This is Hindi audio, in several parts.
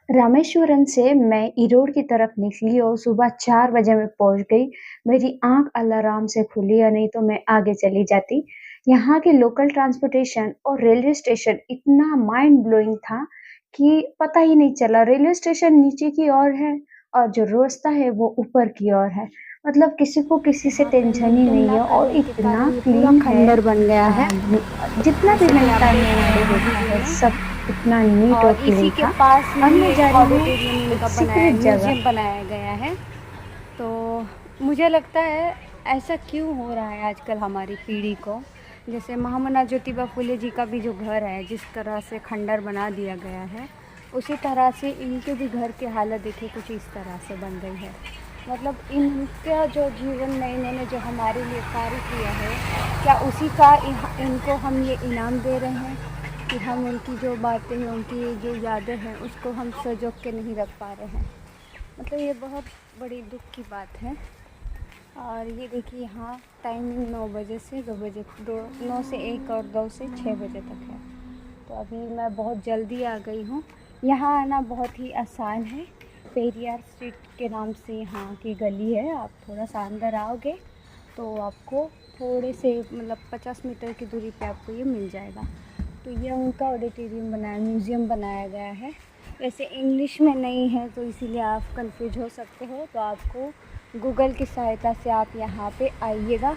रामेश्वरम से मैं ईरोड की तरफ निकली और सुबह 4 बजे मैं पहुँच गई। मेरी आँख अलार्म से खुली या नहीं तो मैं आगे चली जाती। यहाँ के लोकल ट्रांसपोर्टेशन और रेलवे स्टेशन इतना माइंड ब्लोइंग था कि पता ही नहीं चला। रेलवे स्टेशन नीचे की ओर है और जो रास्ता है वो ऊपर की ओर है। मतलब किसी को किसी से यहाँ पे टेंशन ही मेंटेन नहीं ना है और करने के इतना कारण ये पूरा क्लीन है। खंडर बन गया है। जितना भी जैसे कि मैंने आप देख रहे तमिलनाडु हैं देखा वीडियो है में। सब इतना नीट और और इसी क्लीन के था। पास अब ही मैं एक जा रही हूँ ऑडिटोरियम एक इनका बनाया है, सीक्रेट जगह। म्यूजियम बनाया गया है। तो मुझे लगता है ऐसा क्यों हो रहा है आजकल हमारी पीढ़ी को। जैसे महामना ज्योतिबा फुले जी का भी जो घर है, जिस तरह से खंडर बना दिया गया है, उसी तरह से इनके भी घर की हालत देखिए कुछ इस तरह से बन गई है। मतलब इनका जो जीवन में इन्होंने जो हमारे लिए कार्य किया है, क्या उसी का इनको हम ये इनाम दे रहे हैं कि हम उनकी जो बातें हैं, उनकी जो यादें हैं, उसको हम संजो के नहीं रख पा रहे हैं। मतलब ये बहुत बड़ी दुख की बात है। और ये देखिए यहाँ टाइमिंग 9 बजे से 2 बजे, 9 से 1 और 2 से 6 बजे तक है। तो अभी मैं बहुत जल्दी आ गई हूँ। यहाँ आना बहुत ही आसान है। पेरियार स्ट्रीट के नाम से यहाँ की गली है। आप थोड़ा सा अंदर आओगे तो आपको थोड़े से मतलब 50 मीटर की दूरी पे आपको ये मिल जाएगा। तो ये उनका ऑडिटोरियम बनाया, म्यूज़ियम बनाया गया है। वैसे इंग्लिश में नहीं है तो इसीलिए आप कंफ्यूज हो सकते हो। तो आपको गूगल की सहायता से आप यहाँ पे आइएगा,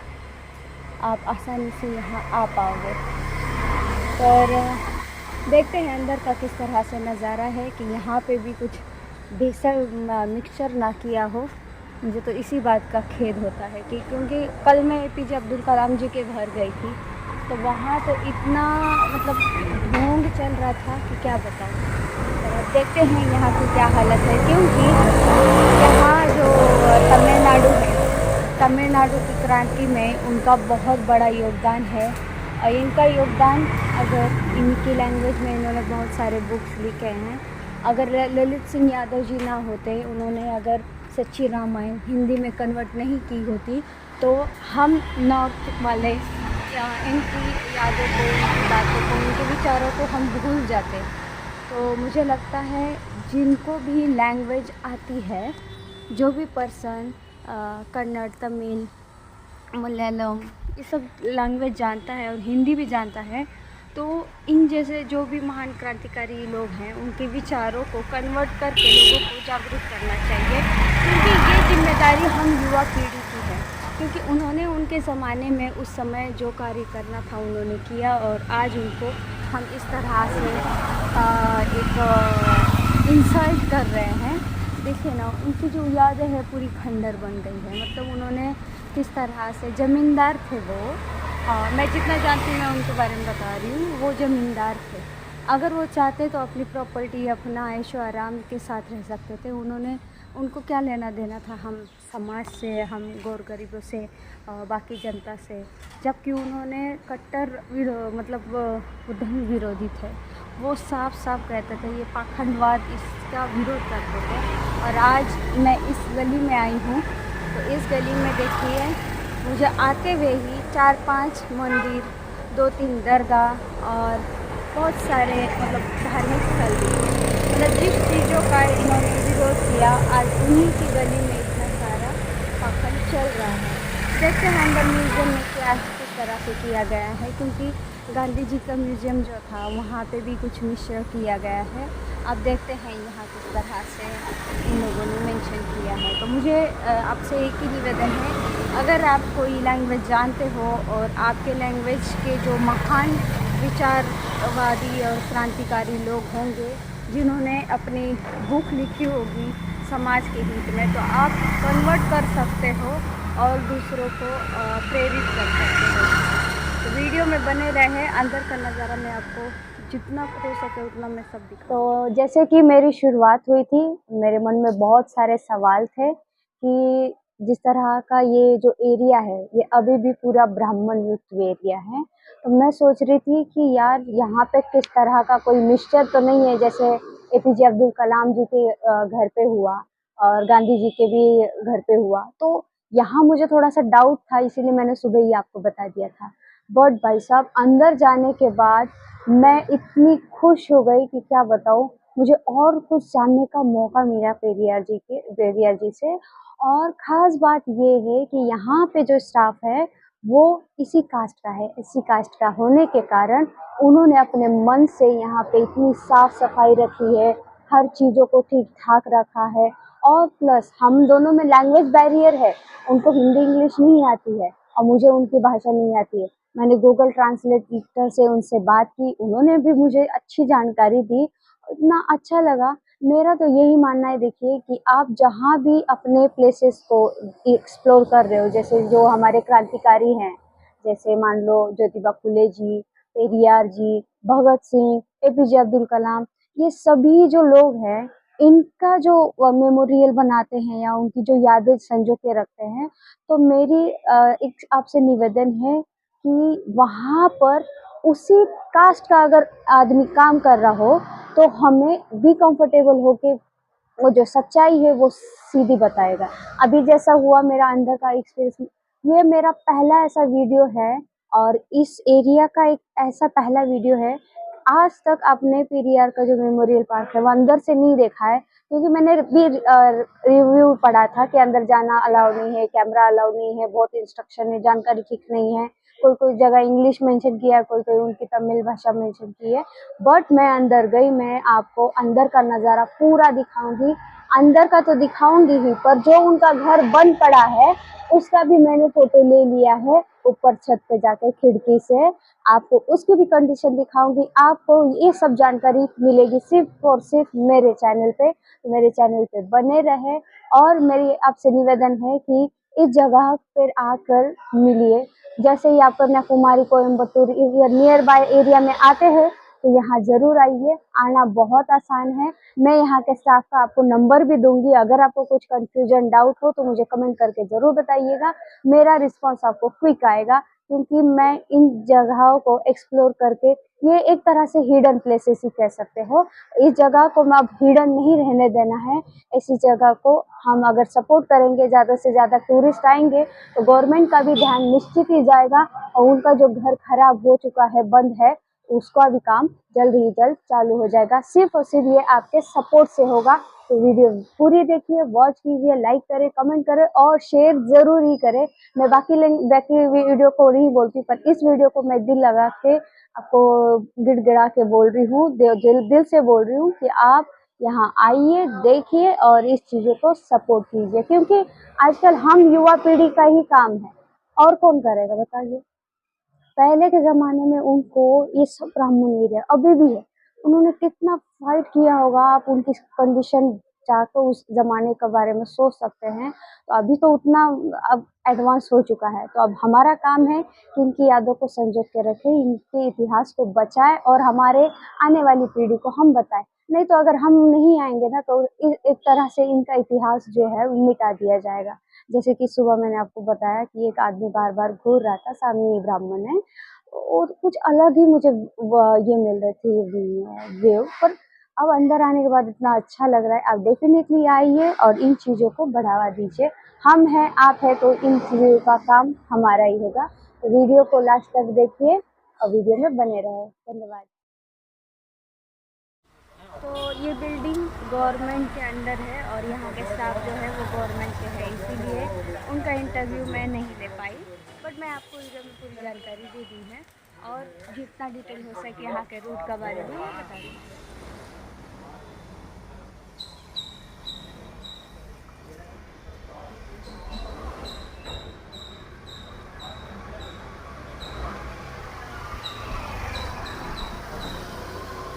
आप आसानी से यहाँ आ पाओगे। पर देखते हैं अंदर का किस तरह से नज़ारा है, कि यहाँ पे भी कुछ भेसळ मिक्सचर ना किया हो। मुझे तो इसी बात का खेद होता है कि क्योंकि कल मैं एपीजे अब्दुल कलाम जी के घर गई थी, तो वहाँ तो इतना मतलब ढोंग चल रहा था कि क्या बताऊँ। और अब देखते हैं यहाँ की क्या हालत है, क्योंकि यहाँ जो तमिलनाडु है, तमिलनाडु की क्रांति में उनका बहुत बड़ा योगदान है। और इनका योगदान, अगर इनकी लैंग्वेज में इन्होंने बहुत सारे बुक्स लिखे हैं। अगर ललित सिंह यादव जी ना होते, उन्होंने अगर सच्ची रामायण हिंदी में कन्वर्ट नहीं की होती, तो हम नॉर्थ वाले या इनकी यादों को, इनकी बातों को, इनके विचारों को हम भूल जाते। तो मुझे लगता है जिनको भी लैंग्वेज आती है, जो भी पर्सन कन्नड़, तमिल, मलयालम ये सब लैंग्वेज जानता है और हिंदी भी जानता है, तो इन जैसे जो भी महान क्रांतिकारी लोग हैं, उनके विचारों को कन्वर्ट करके लोगों को जागरूक करना चाहिए। क्योंकि ये जिम्मेदारी हम युवा पीढ़ी की है। क्योंकि उन्होंने उनके ज़माने में उस समय जो कार्य करना था उन्होंने किया, और आज उनको हम इस तरह से एक इंसल्ट कर रहे हैं। देखिए ना, उनकी जो यादें हैं पूरी खंडर बन गई है। मतलब उन्होंने किस तरह से, ज़मींदार थे वो। मैं जितना जानती हूँ मैं उनके बारे में बता रही हूँ। वो ज़मींदार थे। अगर वो चाहते तो अपनी प्रॉपर्टी, अपना ऐशो आराम के साथ रह सकते थे। उन्होंने, उनको क्या लेना देना था हम समाज से, हम गौर गरीबों से, बाकी जनता से। जबकि उन्होंने कट्टर मतलब धन विरोधी थे। वो साफ साफ कहते थे ये पाखंडवाद, इसका विरोध करते थे। और आज मैं इस गली में आई हूँ, तो इस गली में देखिए मुझे आते हुए ही 4-5 मंदिर, 2-3 दरगाह और बहुत सारे मतलब धार्मिक स्थल दिखे। मतलब जिस चीज़ों का इन्होंने विरोध किया, आज उन्हीं की गली में इतना सारा पाखंड चल रहा है। देखते हैं अंदर म्यूज़ियम में क्या किस तरह से किया गया है, क्योंकि गांधी जी का म्यूज़ियम जो था वहाँ पे भी कुछ मिश्रण किया गया है। अब देखते हैं यहाँ किस तरह से इन लोगों ने मेंशन किया है। तो मुझे आपसे एक ही निवेदन है, अगर आप कोई लैंग्वेज जानते हो और आपके लैंग्वेज के जो महान विचारवादी और क्रांतिकारी लोग होंगे, जिन्होंने अपनी बुक लिखी होगी समाज के हित में, तो आप कन्वर्ट कर सकते हो और दूसरों को प्रेरित कर सकते हो। तो वीडियो में बने रहें, अंदर का नज़ारा मैं आपको जितना हो सके उतना मैं सब दिखाऊंगी। तो जैसे कि मेरी शुरुआत हुई थी, मेरे मन में बहुत सारे सवाल थे कि जिस तरह का ये जो एरिया है, ये अभी भी पूरा ब्राह्मण युक्त एरिया है। तो मैं सोच रही थी कि यार यहाँ पे किस तरह का कोई मिक्सचर तो नहीं है, जैसे एपीजे अब्दुल कलाम जी के घर पे हुआ और गांधी जी के भी घर पे हुआ। तो यहाँ मुझे थोड़ा सा डाउट था, इसीलिए मैंने सुबह ही आपको बता दिया था। बट भाई साहब, अंदर जाने के बाद मैं इतनी खुश हो गई कि क्या बताऊँ। मुझे और कुछ जानने का मौका मिला पेरियार जी से। और ख़ास बात ये है कि यहाँ पे जो स्टाफ है वो इसी कास्ट का है। इसी कास्ट का होने के कारण उन्होंने अपने मन से यहाँ पे इतनी साफ-सफाई रखी है, हर चीज़ों को ठीक-ठाक रखा है। और प्लस हम दोनों में लैंग्वेज बैरियर है, उनको हिंदी इंग्लिश नहीं आती है और मुझे उनकी भाषा नहीं आती है। मैंने गूगल ट्रांसलेटर से उनसे बात की, उन्होंने भी मुझे अच्छी जानकारी दी, इतना अच्छा लगा। मेरा तो यही मानना है, देखिए कि आप जहाँ भी अपने प्लेसेस को एक्सप्लोर कर रहे हो, जैसे जो हमारे क्रांतिकारी हैं, जैसे मान लो ज्योतिबा फुले जी, पेरियार जी, भगत सिंह, एपीजे अब्दुल कलाम, ये सभी जो लोग हैं, इनका जो मेमोरियल बनाते हैं या उनकी जो यादें संजो के रखते हैं, तो मेरी एक आपसे निवेदन है कि वहाँ पर उसी कास्ट का अगर आदमी काम कर रहा हो, तो हमें भी कंफर्टेबल हो के वो जो सच्चाई है वो सीधी बताएगा। अभी जैसा हुआ मेरा अंदर का एक्सपीरियंस, ये मेरा पहला ऐसा वीडियो है और इस एरिया का एक ऐसा पहला वीडियो है। आज तक आपने पेरियार का जो मेमोरियल पार्क है वो अंदर से नहीं देखा है, क्योंकि मैंने भी रिव्यू पढ़ा था कि अंदर जाना अलाउ नहीं है, कैमरा अलाउ नहीं है, बहुत इंस्ट्रक्शन है, जानकारी ठीक नहीं है। कोई-कोई जगह इंग्लिश मेंशन किया है, कोई-कोई उनकी तमिल भाषा मेंशन की है। बट मैं अंदर गई, मैं आपको अंदर का नज़ारा पूरा दिखाऊँगी। अंदर का तो दिखाऊँगी ही, पर जो उनका घर बंद पड़ा है, उसका भी मैंने फ़ोटो ले लिया है ऊपर छत पे जाके खिड़की से। आपको उसकी भी कंडीशन दिखाऊँगी। आपको ये सब जानकारी मिलेगी सिर्फ़ और सिर्फ़ मेरे चैनल पे। तो मेरे चैनल पे बने रहें और मेरी आपसे निवेदन है कि इस जगह पर आकर मिलिए। जैसे ही आप Kanyakumari, Coimbatore near by area में आते हैं, तो यहाँ ज़रूर आइए। आना बहुत आसान है। मैं यहाँ के स्टाफ का आपको नंबर भी दूँगी, अगर आपको कुछ कन्फ्यूजन, डाउट हो तो मुझे कमेंट करके ज़रूर बताइएगा। मेरा रिस्पॉन्स आपको क्विक आएगा, क्योंकि मैं इन जगहों को एक्सप्लोर करके, ये एक तरह से हिडन प्लेसेस ही कह सकते हो। इस जगह को मैं अब हिडन नहीं रहने देना है। ऐसी जगह को हम अगर सपोर्ट करेंगे, ज़्यादा से ज़्यादा टूरिस्ट आएँगे, तो गवर्नमेंट का भी ध्यान निश्चित ही जाएगा और उनका जो घर खराब हो चुका है, बंद है, उसका भी काम जल्द ही जल्द चालू हो जाएगा। सिर्फ़ और सिर्फ़ ये आपके सपोर्ट से होगा। तो वीडियो पूरी देखिए, वॉच कीजिए, लाइक करें, कमेंट करें और शेयर ज़रूर ही करें। मैं बाकी वीडियो को नहीं बोलती, पर इस वीडियो को मैं दिल लगा के आपको गिड़गिड़ा के बोल रही हूँ, दिल से बोल रही हूँ कि आप यहाँ आइए, देखिए और इस चीज़ों को सपोर्ट कीजिए, क्योंकि आजकल हम युवा पीढ़ी का ही काम है, और कौन करेगा बताइए? पहले के ज़माने में उनको ये सब ब्राह्मण एरिया अभी भी है। उन्होंने कितना फाइट किया होगा, आप उनकी कंडीशन चाहकर उस ज़माने के बारे में सोच सकते हैं। तो अभी तो उतना अब एडवांस हो चुका है। तो अब हमारा काम है कि इनकी यादों को संजो के रखें, इनके इतिहास को बचाएँ और हमारे आने वाली पीढ़ी को हम बताएँ। नहीं तो अगर हम नहीं आएँगे ना, तो एक तरह से इनका इतिहास जो है वो मिटा दिया जाएगा। जैसे कि सुबह मैंने आपको बताया कि एक आदमी बार-बार घूर रहा था, सामने ये ब्राह्मण है, और कुछ अलग ही मुझे ये मिल रही थी वेव, पर अब अंदर आने के बाद इतना अच्छा लग रहा है। आप डेफ़िनेटली आइए और इन चीज़ों को बढ़ावा दीजिए। हम हैं, आप हैं, तो इन चीज़ों का काम हमारा ही होगा। तो वीडियो को लास्ट तक देखिए और वीडियो में बने रहें। धन्यवाद। तो ये बिल्डिंग गवर्नमेंट के अंडर है और यहाँ के स्टाफ जो है वो गवर्नमेंट के है, इसीलिए उनका इंटरव्यू मैं नहीं ले पाई। बट मैं आपको वीडियो में पूरी जानकारी दे दी है और जितना डिटेल हो सके यहाँ के रूट के बारे में मैं बता दूँ।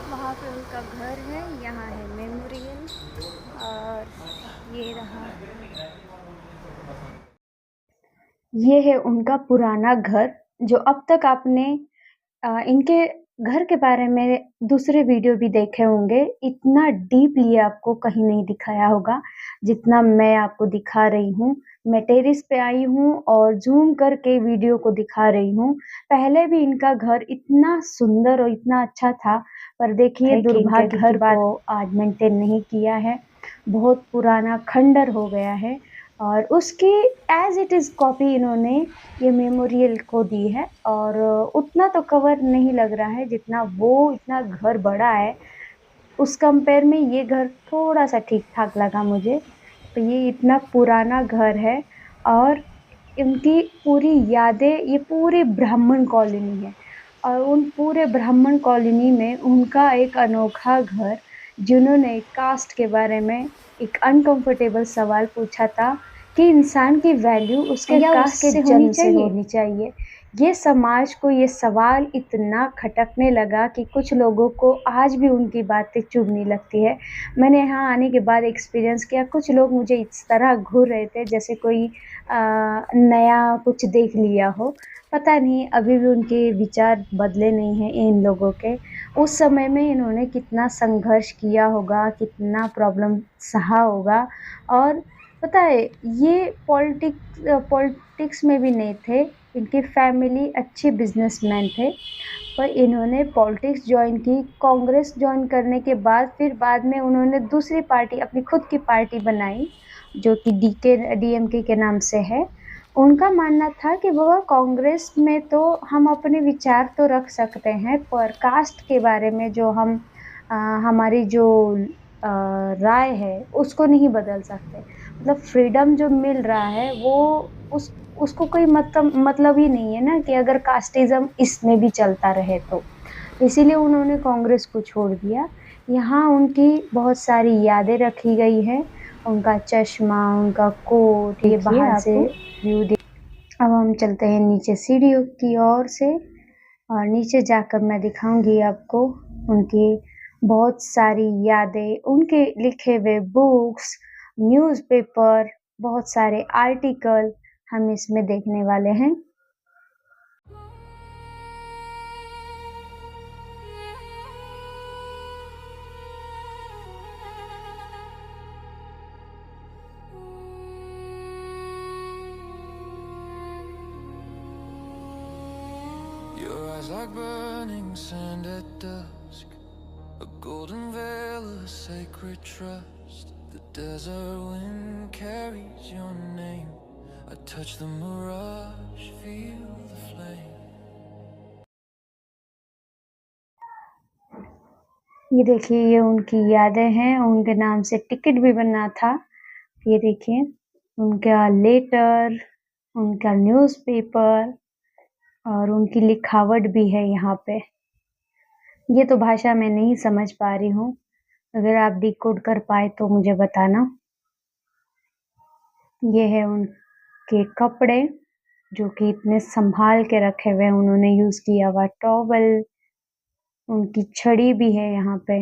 वहाँ पे उनका घर है, यहाँ है मेमोरियल और ये रहा। ये है उनका पुराना घर, जो अब तक आपने इनके घर के बारे में दूसरे वीडियो भी देखे होंगे। इतना डीपली आपको कहीं नहीं दिखाया होगा, जितना मैं आपको दिखा रही हूँ। मैं टेरेस पे आई हूँ और ज़ूम करके वीडियो को दिखा रही हूँ। पहले भी इनका घर इतना सुंदर और इतना अच्छा था, पर देखिए दुर्भाग्य की बात, को आज मेंटेन नहीं किया है। बहुत पुराना खंडर हो गया है और उसकी एज़ इट इज़ कॉपी इन्होंने ये मेमोरियल को दी है, और उतना तो कवर नहीं लग रहा है जितना वो, इतना घर बड़ा है। उस कंपेयर में ये घर थोड़ा-सा ठीक-ठाक लगा मुझे। तो ये इतना पुराना घर है और इनकी पूरी यादें ये पूरी ब्राह्मण कॉलोनी है और उन पूरे ब्राह्मण कॉलोनी में उनका एक अनोखा घर जिन्होंने कास्ट के बारे में एक अनकंफर्टेबल सवाल पूछा था कि इंसान की वैल्यू उसके या कास्ट उसके के जन्म जन्म से से होनी होनी चाहिए। ये समाज को ये सवाल इतना खटकने लगा कि कुछ लोगों को आज भी उनकी बातें चुभने लगती है। मैंने यहाँ आने के बाद एक्सपीरियंस किया, कुछ लोग मुझे इस तरह घूर रहे थे जैसे कोई नया कुछ देख लिया हो। पता नहीं अभी भी उनके विचार बदले नहीं हैं इन लोगों के। उस समय में इन्होंने कितना संघर्ष किया होगा, कितना प्रॉब्लम सहा होगा और पता है ये पॉलिटिक्स में भी नहीं थे, इनकी फैमिली अच्छे बिज़नेसमैन थे। पर इन्होंने पॉलिटिक्स जॉइन की, कांग्रेस जॉइन करने के बाद फिर बाद में उन्होंने दूसरी पार्टी अपनी खुद की पार्टी बनाई, जो कि डीएमके के नाम से है। उनका मानना था कि बाबा कांग्रेस में तो हम अपने विचार तो रख सकते हैं, पर कास्ट के बारे में जो हम हमारी जो राय है, उसको नहीं बदल सकते। मतलब फ्रीडम जो मिल रहा है वो उस उसको कोई मतलब ही नहीं है ना कि अगर कास्टिज़्म इसमें भी चलता रहे तो। इसीलिए उन्होंने कांग्रेस को छोड़ दिया। यहाँ उनकी बहुत सारी यादें रखी गई हैं, उनका चश्मा, उनका कोट, ये देखिए बाहर से आपको व्यू दे। अब हम चलते हैं नीचे सीढ़ियों की ओर से और नीचे जाकर मैं दिखाऊँगी आपको उनकी बहुत सारी यादें, उनके लिखे हुए बुक्स, न्यूज़पेपर, बहुत सारे आर्टिकल हम इसमें देखने वाले हैं। Your eyes like burning sand at dusk, a golden veil, a sacred trust. The desert wind carries your name. I touch the mirage, feel the flame. ये देखिए ये उनकी यादें हैं, उनके नाम से टिकट भी बना था। ये देखिए उनका लेटर, उनका न्यूज़पेपर और उनकी लिखावट भी है यहाँ पे। ये तो भाषा मैं नहीं समझ पा रही हूँ, अगर आप डिकोड कर पाए तो मुझे बताना। ये है उनके कपड़े जो कि इतने संभाल के रखे हुए हैं, उन्होंने यूज़ किया हुआ टॉवल, उनकी छड़ी भी है यहाँ पे,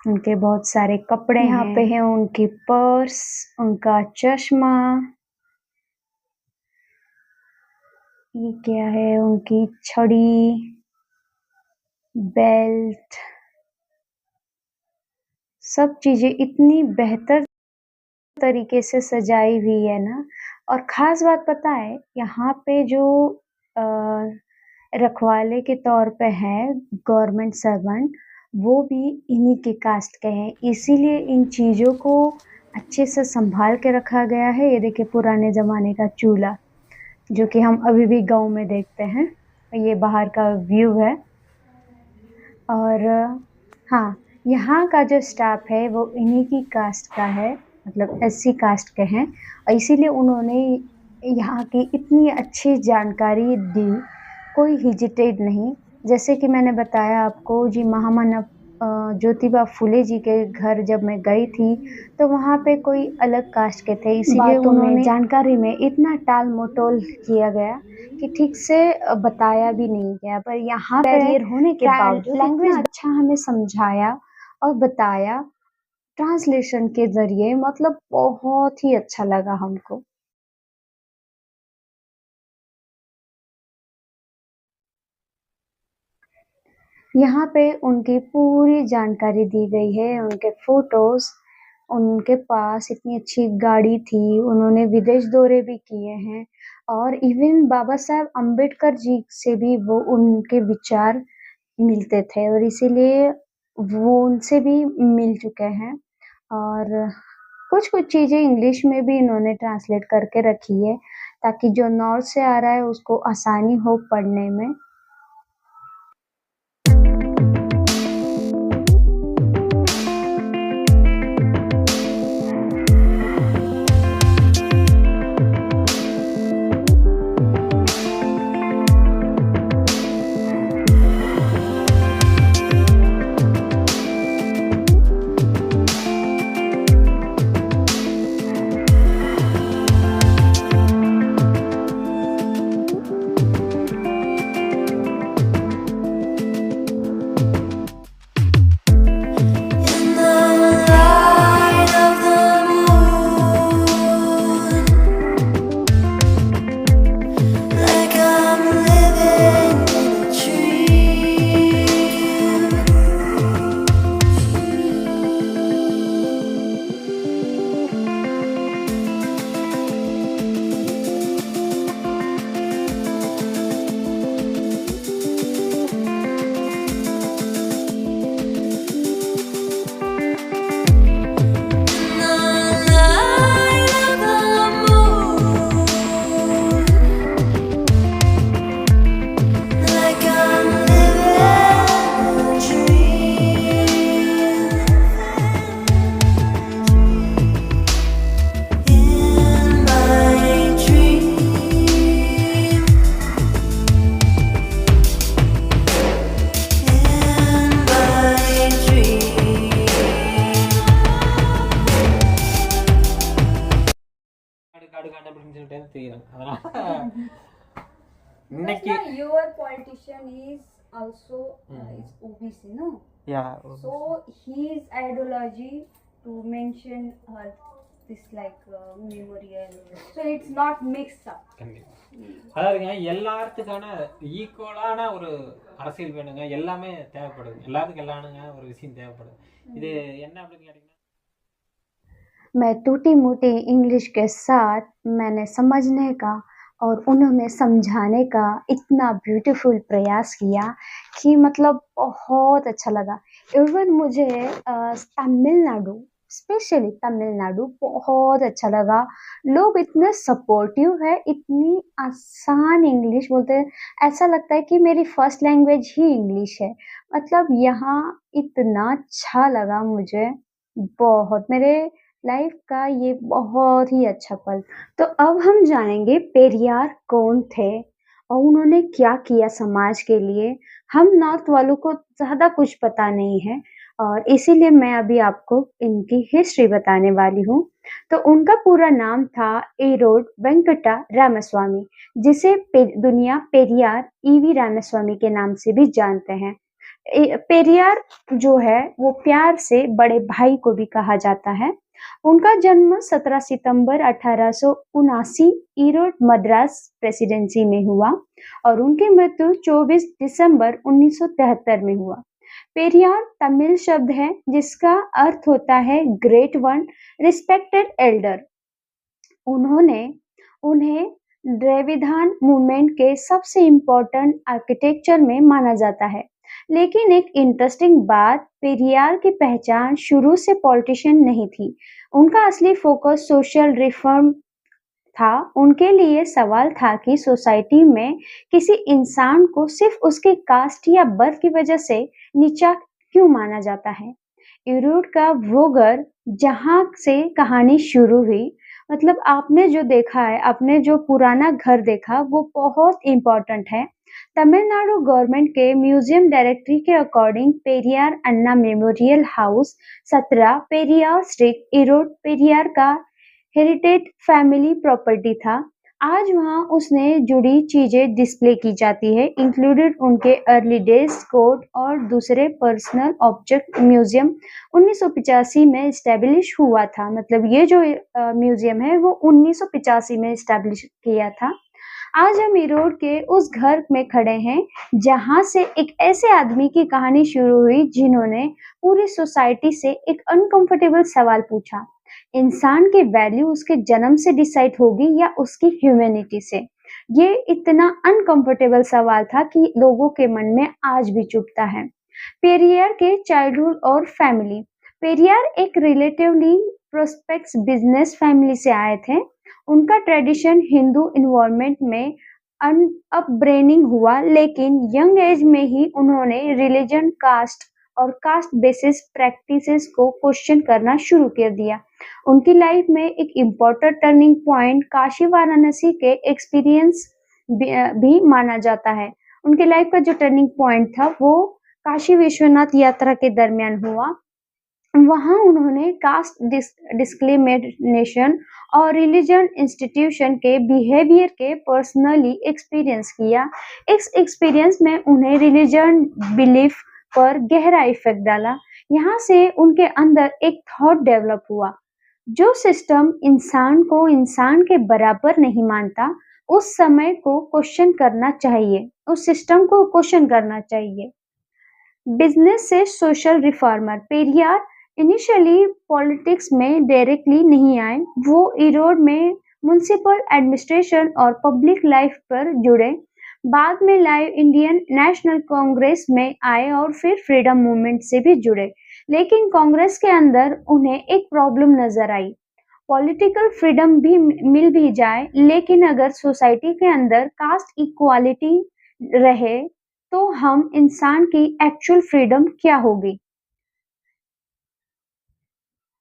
उनके बहुत सारे कपड़े यहाँ पे हैं, उनकी पर्स, उनका चश्मा, ये क्या है उनकी छड़ी, बेल्ट, सब चीज़ें इतनी बेहतर तरीके से सजाई हुई है ना। और ख़ास बात पता है यहाँ पे जो अ, रखवाले के तौर पे हैं गवर्नमेंट सर्वेंट, वो भी इन्हीं के कास्ट के हैं, इसीलिए इन चीज़ों को अच्छे से संभाल के रखा गया है। ये देखिए पुराने ज़माने का चूल्हा, जो कि हम अभी भी गाँव में देखते हैं। ये बाहर का व्यू है और हाँ, यहाँ का जो स्टाफ है वो इन्हीं की कास्ट का है, मतलब एससी कास्ट के हैं और इसीलिए उन्होंने यहाँ की इतनी अच्छी जानकारी दी, कोई हेजिटेट नहीं। जैसे कि मैंने बताया आपको जी महामना ज्योतिबा फुले जी के घर जब मैं गई थी, तो वहाँ पे कोई अलग कास्ट के थे, इसीलिए बातों में उन्होंने जानकारी में इतना टाल-मटोल किया गया कि ठीक से बताया भी नहीं गया। पर यहाँ पे बैरियर होने के बावजूद लैंग्वेज इतना अच्छा हमें समझाया और बताया ट्रांसलेशन के ज़रिए, मतलब बहुत ही अच्छा लगा हमको। यहाँ पे उनकी पूरी जानकारी दी गई है, उनके फ़ोटोज़, उनके पास इतनी अच्छी गाड़ी थी, उन्होंने विदेश दौरे भी किए हैं और इवन बाबा साहब अम्बेडकर जी से भी वो उनके विचार मिलते थे और इसीलिए वो उनसे भी मिल चुके हैं और कुछ-कुछ चीज़ें इंग्लिश में भी इन्होंने ट्रांसलेट करके रखी है, ताकि जो नॉर्थ से आ रहा है उसको आसानी हो पढ़ने में। சொல்லிட்டு தெரியும். அதனால இன்னைக்கு your politician is also is OBC, no? yeah, So his ideology to mention this like memorial. So it's not mixed up. கண்டிப்பா. அதாவதுங்க எல்லாத்துக்கான ஈக்குவலான ஒரு அரசியல் வேணுங்க. எல்லாமே தேவைப்படுது. எல்லாத்துக்கும் எல்லானுங்க ஒரு விஷயம் தேவைப்படுது. இது என்ன அப்படின்னு கேட்டிங்கன்னா मैं टूटी-मूटी इंग्लिश के साथ मैंने समझने का और उन्होंने समझाने का इतना ब्यूटीफुल प्रयास किया कि मतलब बहुत अच्छा लगा। इवन मुझे तमिलनाडु, स्पेशली तमिलनाडु बहुत अच्छा लगा। लोग इतने सपोर्टिव है, इतनी आसान इंग्लिश बोलते हैं, ऐसा लगता है कि मेरी फर्स्ट लैंग्वेज ही इंग्लिश है। मतलब यहाँ इतना अच्छा लगा मुझे, बहुत मेरे लाइफ का ये बहुत ही अच्छा पल। तो अब हम जानेंगे पेरियार कौन थे और उन्होंने क्या किया समाज के लिए। हम नॉर्थ वालों को ज़्यादा कुछ पता नहीं है और इसीलिए मैं अभी आपको इनकी हिस्ट्री बताने वाली हूँ। तो उनका पूरा नाम था एरोड वेंकटा रामास्वामी, जिसे दुनिया पेरियार ईवी रामास्वामी के नाम से भी जानते हैं। पेरियार जो है वो प्यार से बड़े भाई को भी कहा जाता है। उनका जन्म 17 सितंबर 1879 ईरोड मद्रास प्रेसिडेंसी में हुआ और उनकी मृत्यु 24 दिसंबर 1973 में हुआ। पेरियार तमिल शब्द है जिसका अर्थ होता है ग्रेट वन, रिस्पेक्टेड एल्डर। उन्हें द्रविड़ान मूवमेंट के सबसे इम्पोर्टेंट आर्किटेक्चर में माना जाता है। लेकिन एक इंटरेस्टिंग बात, पेरियार की पहचान शुरू से पॉलिटिशियन नहीं थी। उनका असली फोकस सोशल रिफॉर्म था। उनके लिए सवाल था कि सोसाइटी में किसी इंसान को सिर्फ उसके कास्ट या बर्थ की वजह से नीचा क्यों माना जाता है। इरोड का वो घर जहाँ से कहानी शुरू हुई, मतलब आपने जो देखा है, आपने जो पुराना घर देखा वो बहुत इम्पोर्टेंट है। तमिलनाडु गवर्नमेंट के म्यूजियम डायरेक्टरी के according Periyar Anna memorial house 17 Periyar street Erode Periyar का हेरिटेज फैमिली प्रॉपर्टी था। आज वहाँ उसने जुड़ी चीजें डिस्प्ले की जाती है, इंक्लूडेड उनके अर्ली डेज कोड और दूसरे पर्सनल ऑब्जेक्ट। म्यूजियम 1985 में इस्टेब्लिश हुआ था, मतलब ये जो म्यूजियम है वो 1985 में इस्टेब्लिश किया था। आज हम इरोड के उस घर में खड़े हैं जहाँ से एक ऐसे आदमी की कहानी शुरू हुई जिन्होंने पूरी सोसाइटी से एक अनकंफर्टेबल सवाल पूछा, इंसान की वैल्यू उसके जन्म से डिसाइड होगी या उसकी ह्यूमैनिटी से। ये इतना अनकंफर्टेबल सवाल था कि लोगों के मन में आज भी चुभता है। पेरियार के चाइल्डहुड और फैमिली। पेरियार एक रिलेटिवली प्रोस्पेक्स बिजनेस फैमिली से आए थे। उनका ट्रेडिशन हिंदू इन्वायरमेंट में अपब्रेनिंग हुआ, लेकिन यंग एज में ही उन्होंने रिलीजन, कास्ट और कास्ट बेसिस प्रैक्टिसेस को क्वेश्चन करना शुरू कर दिया। उनकी लाइफ में एक important turning point Kashi Varanasi के एक्सपीरियंस भी माना जाता है। उनकी लाइफ का जो टर्निंग पॉइंट था वो काशी विश्वनाथ यात्रा के दरमियान हुआ। वहाँ उन्होंने कास्ट डिस्क्रिमिनेशन और रिलीजन इंस्टीट्यूशन के बिहेवियर के पर्सनली एक्सपीरियंस किया। इस एक्सपीरियंस में उन्हें रिलीजन बिलीफ पर गहरा इफेक्ट डाला। यहाँ से उनके अंदर एक थॉट डेवलप हुआ, जो सिस्टम इंसान को इंसान के बराबर नहीं मानता, उस समय को क्वेश्चन करना चाहिए, उस सिस्टम को क्वेश्चन करना चाहिए। बिजनेस से social reformer. Periyar initially politics में डायरेक्टली नहीं आए। वो इरोड में म्युनिसिपल एडमिनिस्ट्रेशन और पब्लिक लाइफ पर जुड़े। बाद में लाइव इंडियन नेशनल कांग्रेस में आए और फिर फ्रीडम मूवमेंट से भी जुड़े। लेकिन कांग्रेस के अंदर उन्हें एक प्रॉब्लम नजर आई। पॉलिटिकल फ्रीडम भी मिल भी जाए, लेकिन अगर सोसाइटी के अंदर कास्ट इक्वालिटी रहे तो हम इंसान की एक्चुअल फ्रीडम क्या होगी।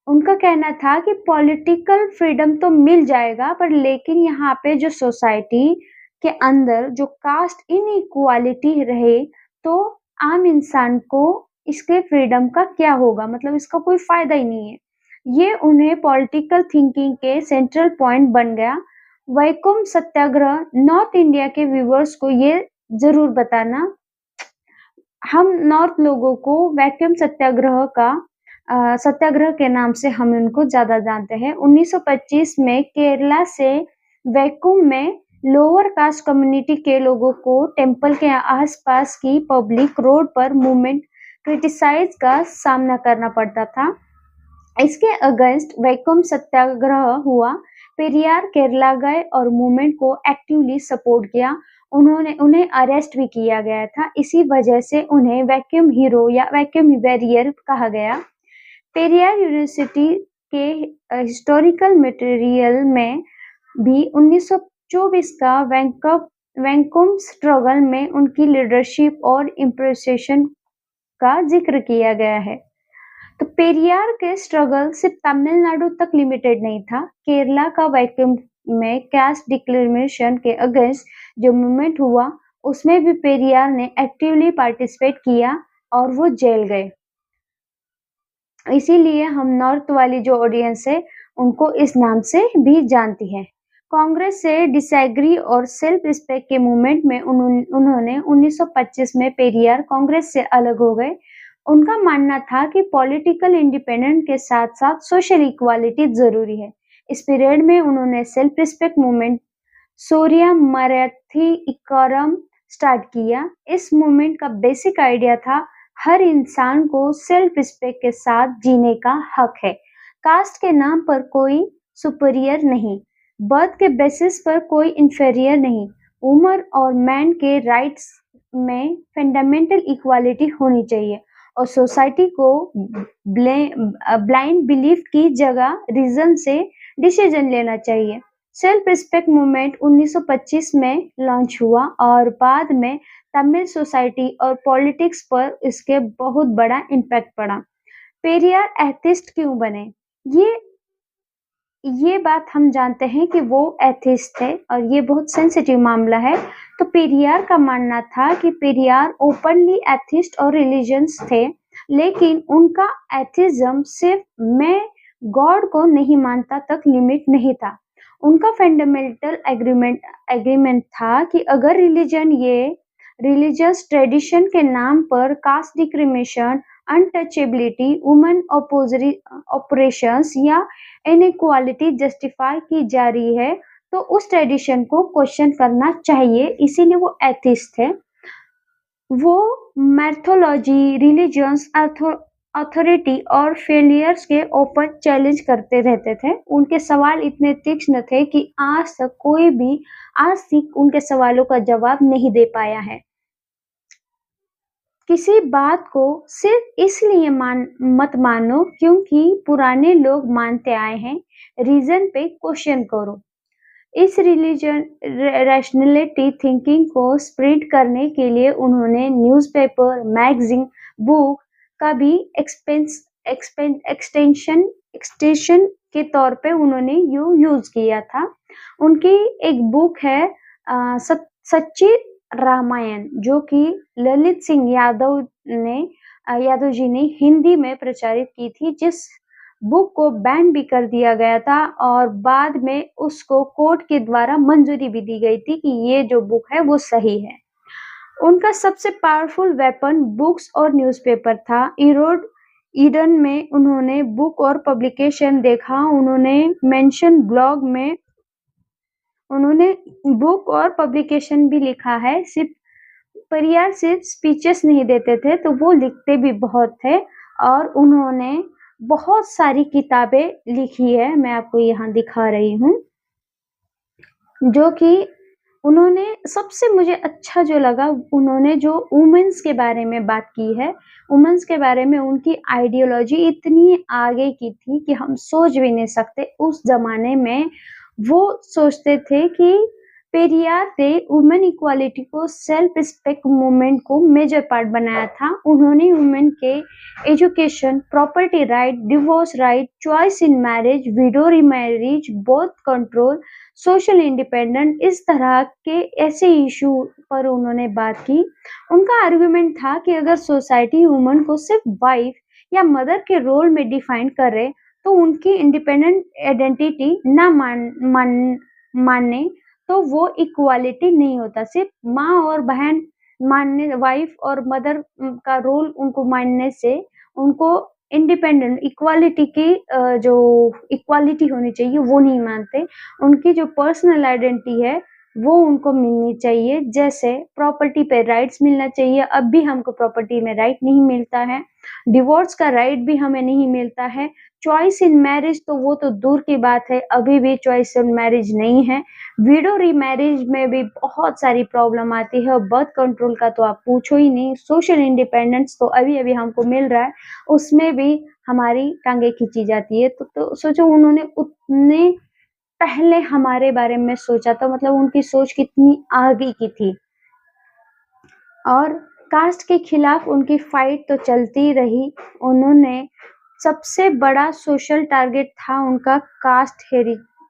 उनका कहना था कि पॉलिटिकल फ्रीडम तो मिल जाएगा, पर लेकिन यहाँ पे जो सोसाइटी के अंदर जो कास्ट इनइक्वालिटी रहे तो आम इंसान को इसके फ्रीडम का क्या होगा, मतलब इसका कोई फायदा ही नहीं है। ये उन्हें पॉलिटिकल थिंकिंग के सेंट्रल पॉइंट बन गया वैकोम सत्याग्रह नॉर्थ इंडिया के व्यूवर्स को ये ज़रूर बताना। हम नॉर्थ लोगों को वैक्यूम सत्याग्रह के नाम से हम उनको ज़्यादा जानते हैं। 1925 में केरला से वैक्यूम में लोअर कास्ट कम्युनिटी के लोगों को टेम्पल के आसपास की पब्लिक रोड पर मूवमेंट क्रिटिसाइज का सामना करना पड़ता था। इसके अगेंस्ट वैक्यूम सत्याग्रह हुआ। पेरियार केरला गए और मूवमेंट को एक्टिवली सपोर्ट किया। उन्हें अरेस्ट भी किया गया था। इसी वजह से उन्हें वैक्यूम हीरो या वैक्यूम वॉरियर कहा गया। पेरियार यूनिवर्सिटी के हिस्टोरिकल मटेरियल में भी 1924 का वैक्यूम स्ट्रगल में उनकी लीडरशिप और इम्प्रेशन का जिक्र किया गया है। तो पेरियार के स्ट्रगल सिर्फ तमिलनाडु तक लिमिटेड नहीं था। केरला का वैक्यूम में कास्ट डिस्क्रिमिनेशन के अगेंस्ट जो मूवमेंट हुआ, उसमें भी पेरियार ने एक्टिवली पार्टिसिपेट किया और वो जेल गए। इसीलिए हम नॉर्थ वाली जो ऑडियंस है, उनको इस नाम से भी जानती है। कांग्रेस से डिसएग्री और सेल्फ रिस्पेक्ट के मूवमेंट में उन्होंने 1925 में पेरियार कांग्रेस से अलग हो गए। उनका मानना था कि पॉलिटिकल इंडिपेंडेंस के साथ-साथ सोशल इक्वालिटी जरूरी है। इस पीरियड में उन्होंने सेल्फ रिस्पेक्ट मूवमेंट सूर्या मराठी इक्करम स्टार्ट किया। इस मूवमेंट का बेसिक आइडिया था हर इंसान को सेल्फ रिस्पेक्ट के साथ जीने का हक है। कास्ट के नाम पर कोई सुपीरियर नहीं, बर्थ के बेसिस पर कोई इंफीरियर नहीं। वुमन और मैन के राइट्स में फंडामेंटल इक्वालिटी होनी चाहिए और सोसाइटी को ब्लाइंड बिलीफ की जगह रीजन से डिसीजन लेना चाहिए। सेल्फ रिस्पेक्ट मूवमेंट 1925 में लॉन्च हुआ और बाद में तमिल सोसाइटी और पॉलिटिक्स पर इसके बहुत बड़ा इम्पैक्ट पड़ा। पेरियार एथिस्ट क्यों बने? ये बात हम जानते हैं कि वो एथिस्ट थे और ये बहुत सेंसिटिव मामला है। तो पेरियार का मानना था कि पेरियार ओपनली एथिस्ट और रिलीजियस थे, लेकिन उनका एथिज्म सिर्फ मैं गॉड को नहीं मानता तक लिमिट नहीं था। उनका फंडामेंटल एग्रीमेंट था कि अगर रिलीजियस ट्रेडिशन के नाम पर caste discrimination, untouchability, women operations या इनइक्वालिटी जस्टिफाई की जा रही है, तो उस ट्रेडिशन को क्वेश्चन करना चाहिए। इसीलिए वो एथिस्ट थे। वो मैथोलॉजी, रिलीजियंस, अथॉरिटी और फेलियर्स के ओपन चैलेंज करते रहते थे। उनके सवाल इतने तीक्ष्ण थे कि आज तक कोई भी आज तक उनके सवालों का जवाब नहीं दे पाया है। किसी बात को सिर्फ इसलिए मत मानो क्योंकि पुराने लोग मानते आए हैं, रीजन पे क्वेश्चन करो। इस रैशनैलिटी थिंकिंग को स्प्रेड करने के लिए उन्होंने न्यूज़पेपर, मैगजीन, बुक का भी एक्सटेंशन के तौर पे उन्होंने यूज किया था। उनकी एक बुक है सच्ची रामायण, जो कि ललित सिंह यादव जी ने हिंदी में प्रचारित की थी, जिस बुक को बैन भी कर दिया गया था और बाद में उसको कोर्ट के द्वारा मंजूरी भी दी गई थी कि ये जो बुक है वो सही है। उनका सबसे पावरफुल वेपन बुक्स और न्यूज़पेपर था। ईडन में उन्होंने बुक और पब्लिकेशन देखा। उन्होंने मेंशन ब्लॉग में उन्होंने बुक और पब्लिकेशन भी लिखा है। पेरियार सिर्फ स्पीचेस नहीं देते थे, तो वो लिखते भी बहुत थे और उन्होंने बहुत सारी किताबें लिखी है। मैं आपको यहाँ दिखा रही हूँ, जो कि उन्होंने सबसे मुझे अच्छा जो लगा, उन्होंने जो वुमेन्स के बारे में बात की है। वुमेन्स के बारे में उनकी आइडियोलॉजी इतनी आगे की थी कि हम सोच भी नहीं सकते। उस जमाने में वो सोचते थे कि पेरियार ने वुमेन इक्वालिटी को सेल्फ रिस्पेक्ट मूवमेंट को मेजर पार्ट बनाया था। उन्होंने वुमेन के education, property right, divorce right, choice in marriage, window remarriage, birth control, social independence, इस तरह के ऐसे इशू पर उन्होंने बात की। उनका आर्गुमेंट था कि अगर सोसाइटी वुमन को सिर्फ वाइफ या मदर के रोल में डिफाइन करे, तो उनकी इंडिपेंडेंट आइडेंटिटी ना माने तो वो इक्वालिटी नहीं होता। सिर्फ माँ और बहन मानने, वाइफ और मदर का रोल उनको मानने से उनको इंडिपेंडेंट इक्वालिटी की जो इक्वालिटी होनी चाहिए वो नहीं मानते। उनकी जो पर्सनल आइडेंटिटी है वो उनको मिलनी चाहिए। जैसे प्रॉपर्टी पे राइट्स मिलना चाहिए, अब भी हमको प्रॉपर्टी में राइट नहीं मिलता है। डिवोर्स का राइट भी हमें नहीं मिलता है। चॉइस इन मैरिज तो वो तो दूर की बात है, अभी भी चॉइस इन मैरिज नहीं है। विडो रीमैरिज में भी बहुत सारी प्रॉब्लम आती है, और बर्थ कंट्रोल का तो आप पूछो ही नहीं। सोशल इंडिपेंडेंस तो अभी-अभी हमको मिल रहा है, उसमें भी हमारी टाँगें खींची जाती है। तो सोचो उन्होंने उतने पहले हमारे बारे में सोचा था, मतलब उनकी सोच कितनी आगे की थी। और कास्ट के खिलाफ उनकी फाइट तो चलती रही। उन्होंने सबसे बड़ा सोशल टारगेट था उनका कास्ट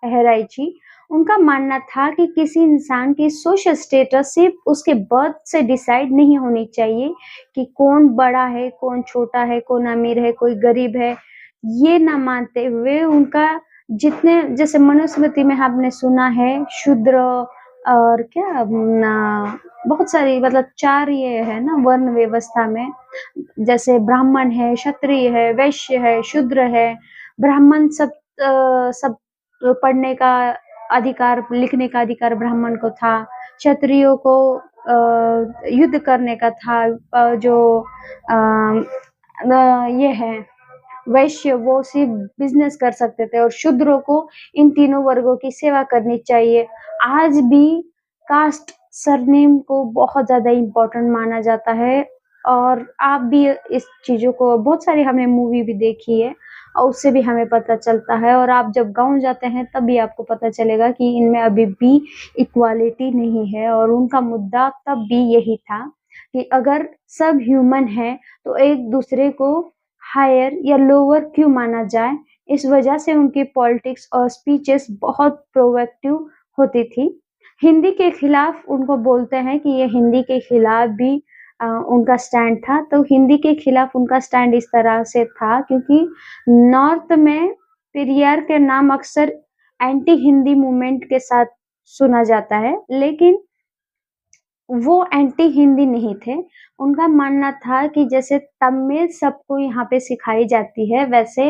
हेराइची। उनका मानना था कि किसी इंसान की सोशल स्टेटस सिर्फ उसके बर्थ से डिसाइड नहीं होनी चाहिए, कि कौन बड़ा है, कौन छोटा है, कौन अमीर है, कोई गरीब है, ये ना मानते हुए उनका जितने, जैसे मनुस्मृति में आपने सुना है शूद्र और क्या बहुत सारी, मतलब 4 ये है ना वर्ण व्यवस्था में, जैसे ब्राह्मण है, क्षत्रिय है, वैश्य है, शूद्र है। ब्राह्मण सब पढ़ने का अधिकार, लिखने का अधिकार ब्राह्मण को था। क्षत्रियों को युद्ध करने का था। जो ये है वैश्य, वो सिर्फ बिजनेस कर सकते थे, और शूद्रों को इन तीनों वर्गों की सेवा करनी चाहिए। आज भी कास्ट सरनेम को बहुत ज़्यादा इम्पोर्टेंट माना जाता है, और आप भी इस चीज़ों को, बहुत सारी हमने मूवी भी देखी है और उससे भी हमें पता चलता है। और आप जब गाँव जाते हैं तब भी आपको पता चलेगा कि इनमें अभी भी इक्वालिटी नहीं है, और उनका मुद्दा तब भी यही था कि अगर सब ह्यूमन है तो एक दूसरे को हायर या लोअर क्यों माना जाए। इस वजह से उनकी पॉलिटिक्स और स्पीचेस बहुत प्रोएक्टिव होती थी। हिंदी के खिलाफ उनको बोलते हैं कि ये हिंदी के खिलाफ भी उनका स्टैंड था। तो हिंदी के खिलाफ उनका स्टैंड इस तरह से था क्योंकि नॉर्थ में पेरियार के नाम अक्सर एंटी हिंदी मूवमेंट के साथ सुना जाता है, लेकिन वो एंटी हिंदी नहीं थे। उनका मानना था कि जैसे तमिल सबको यहाँ पे सिखाई जाती है, वैसे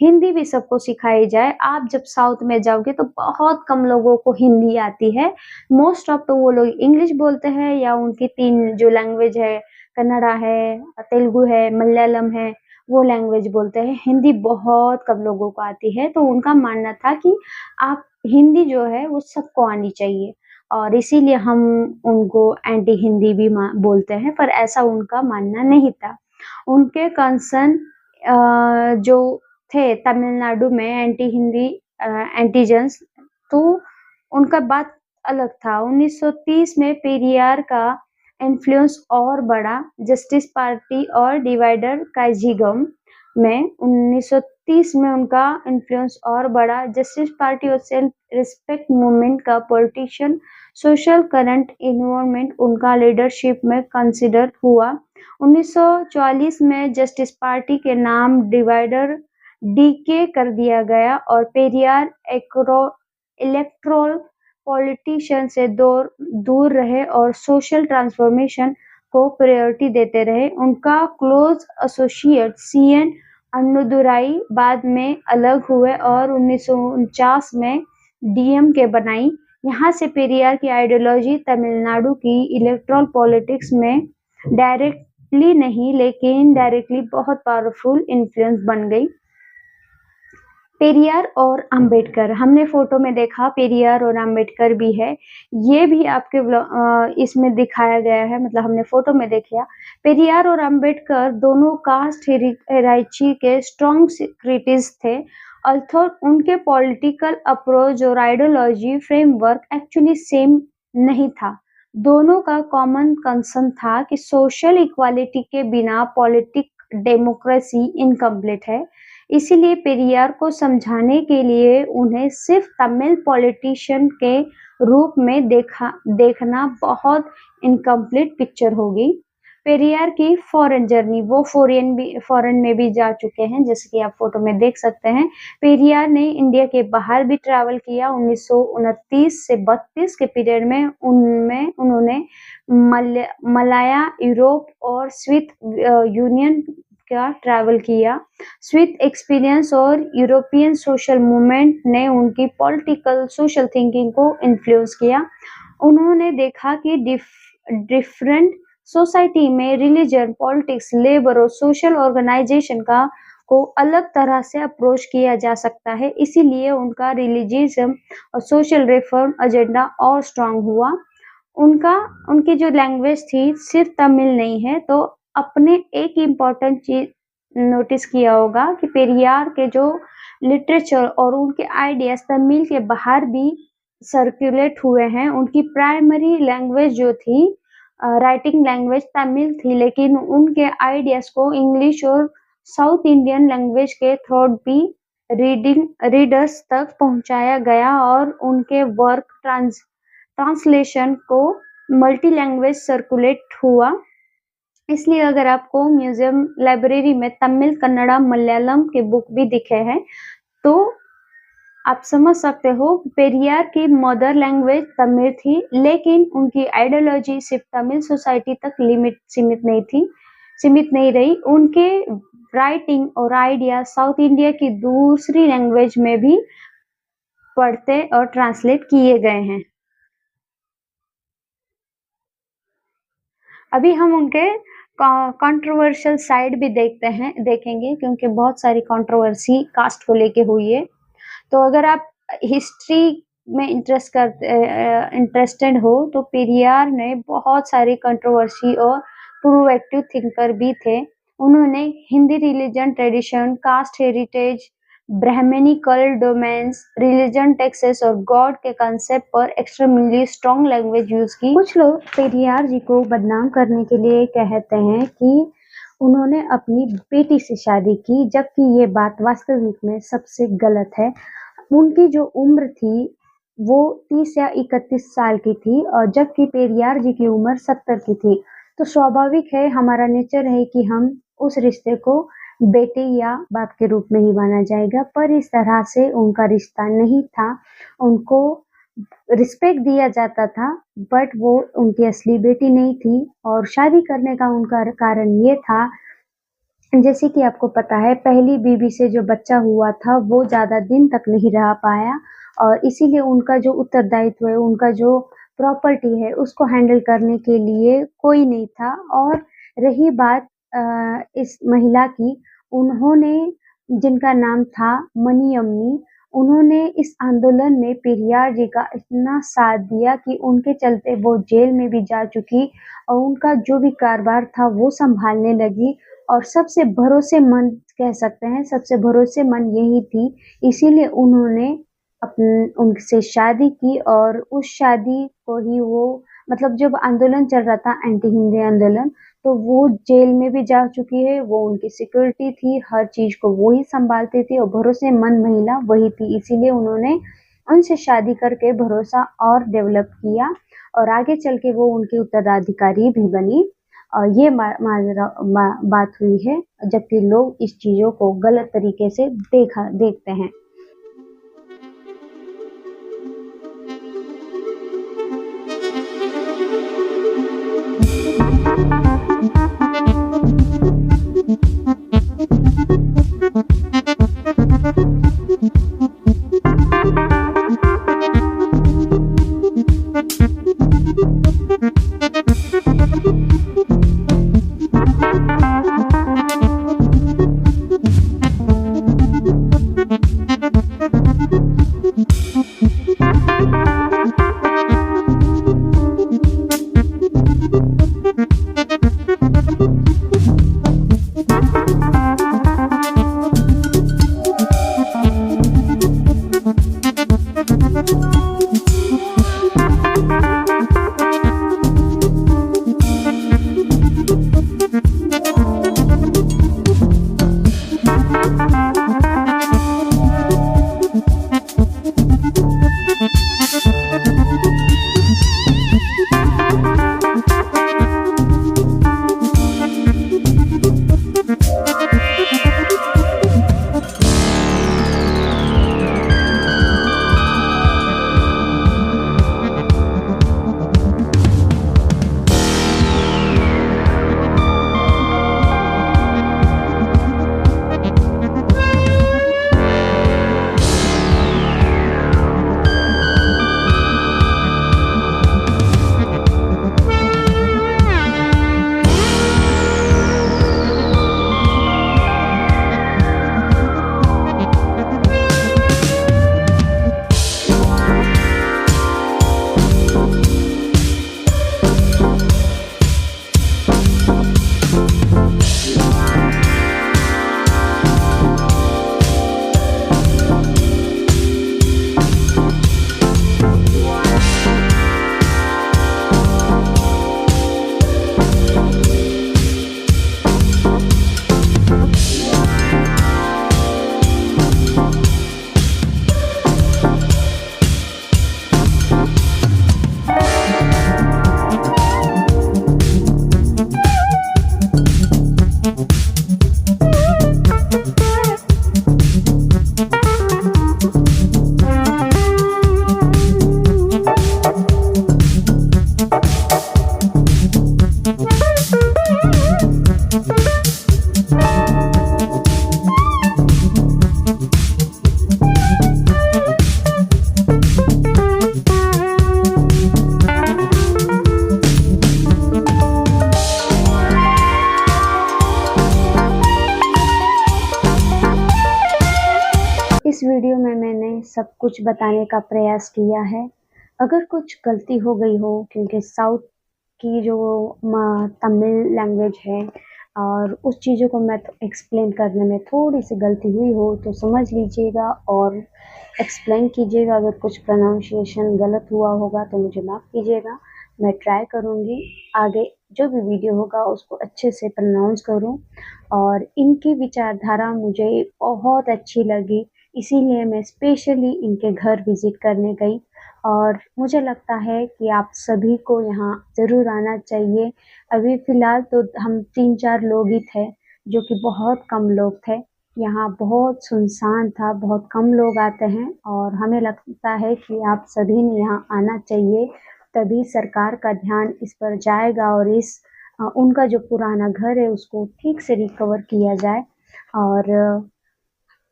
हिंदी भी सबको सिखाई जाए। आप जब साउथ में जाओगे तो बहुत कम लोगों को हिंदी आती है। मोस्ट ऑफ तो वो लोग इंग्लिश बोलते हैं, या उनकी 3 जो लैंग्वेज है, कन्नड़ा है, तेलुगु है, मलयालम है, वो लैंग्वेज बोलते हैं। हिंदी बहुत कम लोगों को आती है, तो उनका मानना था कि आप हिंदी जो है वो सबको आनी चाहिए, और इसीलिए हम उनको एंटी हिंदी भी बोलते हैं, पर ऐसा उनका मानना नहीं था। उनके कंसर्न जो थे तमिलनाडु में एंटी हिंदी एंटीजन्स, तो उनका बात अलग था। 1930 में पेरियार का इन्फ्लुएंस और बढ़ा। जस्टिस पार्टी और डिवाइडर काइजिगम में 1930 में उनका इन्फ्लुएंस और बढ़ा। जस्टिस पार्टी और सेल्फ रिस्पेक्ट मूवमेंट का पॉलिटिशियन सोशल करंट इन्वॉल्वमेंट उनका लीडरशिप में कंसिडर हुआ। 1944 में जस्टिस पार्टी के नाम डिवाइडर डीके कर दिया गया, और पेरियार इलेक्ट्रोल पॉलिटिशियन से दूर रहे और सोशल ट्रांसफॉर्मेशन को प्रायोरिटी देते रहे। उनका क्लोज एसोसिएट सीएन अन्नुदुराई बाद में अलग हुए और 1949 में डीएमके बनाई। यहाँ से पेरियार की आइडियोलॉजी तमिलनाडु की इलेक्ट्रल पॉलिटिक्स में डायरेक्टली नहीं लेकिन इनडायरेक्टली बहुत पावरफुल इन्फ्लुएंस बन गई। पेरियार और अंबेडकर, हमने फोटो में देखा पेरियार और अंबेडकर भी है, ये भी आपके इसमें दिखाया गया है, मतलब हमने फोटो में देखा। पेरियार और अंबेडकर दोनों कास्ट हेराइची के स्ट्रॉन्ग क्रिटिक्स थे, अल्थो उनके पॉलिटिकल अप्रोच और आइडियोलॉजी फ्रेमवर्क एक्चुअली सेम नहीं था। दोनों का कॉमन कंसर्न था कि सोशल इक्वालिटी के बिना पॉलिटिक डेमोक्रेसी इनकम्प्लीट है। इसीलिए पेरियार को समझाने के लिए उन्हें सिर्फ तमिल पॉलिटिशियन के रूप में देखना बहुत इनकम्प्लीट पिक्चर होगी। पेरियार की फॉरेन जर्नी, वो फॉरेन में भी जा चुके हैं, जैसे कि आप फोटो में देख सकते हैं। पेरियार ने इंडिया के बाहर भी ट्रैवल किया। 1929 से 32 के पीरियड में उनमें उन्होंने मलाया, यूरोप और स्विस यूनियन का ट्रैवल किया। स्विस एक्सपीरियंस और यूरोपियन सोशल मूवमेंट ने उनकी पॉलिटिकल सोशल थिंकिंग को इन्फ्लुएंस किया। उन्होंने देखा कि डिफरेंट सोसाइटी में रिलीजन, पॉलिटिक्स, लेबर और सोशल ऑर्गेनाइजेशन को अलग तरह से अप्रोच किया जा सकता है। इसीलिए उनका रिलीजियम और सोशल रिफॉर्म एजेंडा और स्ट्रांग हुआ। उनकी जो लैंग्वेज थी सिर्फ तमिल नहीं है। तो अपने एक इम्पॉर्टेंट चीज नोटिस किया होगा कि पेरियार के जो लिटरेचर और उनके आइडियाज तमिल के बाहर भी सर्कुलेट हुए हैं। उनकी प्राइमरी लैंग्वेज जो थी, राइटिंग लैंग्वेज तमिल थी, लेकिन उनके आइडियाज को इंग्लिश और साउथ इंडियन लैंग्वेज के थ्रू भी रीडर्स तक पहुंचाया गया और उनके वर्क ट्रांसलेशन को मल्टी लैंग्वेज सर्कुलेट हुआ। इसलिए अगर आपको म्यूजियम लाइब्रेरी में तमिल, कन्नड़ा, मलयालम के बुक भी दिखे हैं तो आप समझ सकते हो पेरियार की मदर लैंग्वेज तमिल थी, लेकिन उनकी आइडियोलॉजी सिर्फ तमिल सोसाइटी तक सीमित नहीं रही। उनके राइटिंग और आइडिया साउथ इंडिया की दूसरी लैंग्वेज में भी पढ़ते और ट्रांसलेट किए गए हैं। अभी हम उनके कंट्रोवर्शियल साइड भी देखेंगे, क्योंकि बहुत सारी कंट्रोवर्सी कास्ट को लेके हुई है। तो अगर आप हिस्ट्री में इंटरेस्टेड हो तो पेरियार ने बहुत सारी कंट्रोवर्सी और प्रोएक्टिव थिंकर भी थे। उन्होंने Hindu religion tradition, caste heritage, Brahmanical domains, religion texts और गॉड के कंसेप्ट पर एक्सट्रीमली स्ट्रॉन्ग लैंग्वेज यूज की। कुछ लोग पेरियार जी को बदनाम करने के लिए कहते हैं कि उन्होंने अपनी बेटी से शादी की, जबकि ये बात वास्तविक में सबसे गलत है। उनकी जो उम्र थी वो 30 या 31 साल की थी, और जबकि पेरियार जी की उम्र 70 की थी। तो स्वाभाविक है, हमारा नेचर है कि हम उस रिश्ते को बेटे या बाप के रूप में ही माना जाएगा, पर इस तरह से उनका रिश्ता नहीं था। उनको रिस्पेक्ट दिया जाता था, बट वो उनकी असली बेटी नहीं थी। और शादी करने का उनका कारण ये था, जैसे कि आपको पता है, पहली बीवी से जो बच्चा हुआ था वो ज़्यादा दिन तक नहीं रह पाया, और इसीलिए उनका जो उत्तरदायित्व है, उनका जो प्रॉपर्टी है, उसको हैंडल करने के लिए कोई नहीं था। और रही बात इस महिला की, उन्होंने, जिनका नाम था मनियम्मी, उन्होंने इस आंदोलन में पेरियार जी का इतना साथ दिया कि उनके चलते वो जेल में भी जा चुकी, और उनका जो भी कारोबार था वो संभालने लगी। और सबसे भरोसेमंद कह सकते हैं, सबसे भरोसेमंद यही थी। इसीलिए उन्होंने उनसे शादी की, और उस शादी को ही वो, मतलब जब आंदोलन चल रहा था, एंटी हिंदी आंदोलन, तो वो जेल में भी जा चुकी है। वो उनकी सिक्योरिटी थी, हर चीज को वो ही संभालती थी, और भरोसेमंद महिला वही थी। इसीलिए उन्होंने उनसे शादी करके भरोसा और डेवलप किया, और आगे चल के वो उनकी उत्तराधिकारी भी बनी। और ये बात हुई है, जबकि लोग इस चीजों को गलत तरीके से देखते हैं। इस वीडियो में मैंने सब कुछ बताने का प्रयास किया है। अगर कुछ गलती हो गई हो, क्योंकि साउथ की जो तमिल लैंग्वेज है और उस चीज़ों को मैं एक्सप्लेन करने में थोड़ी सी गलती हुई हो तो समझ लीजिएगा और एक्सप्लेन कीजिएगा। अगर कुछ प्रोनाउंसिएशन गलत हुआ होगा तो मुझे माफ़ कीजिएगा। मैं ट्राई करूँगी आगे जो भी वीडियो होगा उसको अच्छे से प्रोनाउंस करूँ। और इनकी विचारधारा मुझे बहुत अच्छी लगी, इसीलिए मैं स्पेशली इनके घर विज़िट करने गई और मुझे लगता है कि आप सभी को यहाँ ज़रूर आना चाहिए। अभी फ़िलहाल तो हम 3-4 लोग ही थे, जो कि बहुत कम लोग थे। यहाँ बहुत सुनसान था, बहुत कम लोग आते हैं और हमें लगता है कि आप सभी ने यहाँ आना चाहिए, तभी सरकार का ध्यान इस पर जाएगा और उनका जो पुराना घर है उसको ठीक से रिकवर किया जाए। और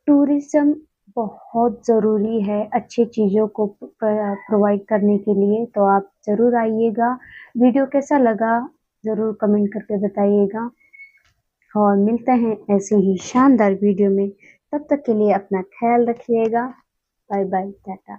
टूरिज़्म बहुत ज़रूरी है अच्छी चीज़ों को प्रोवाइड करने के लिए, तो आप ज़रूर आइएगा। वीडियो कैसा लगा ज़रूर कमेंट करके बताइएगा और मिलते हैं ऐसे ही शानदार वीडियो में। तब तक के लिए अपना ख्याल रखिएगा। Bye bye, Tata.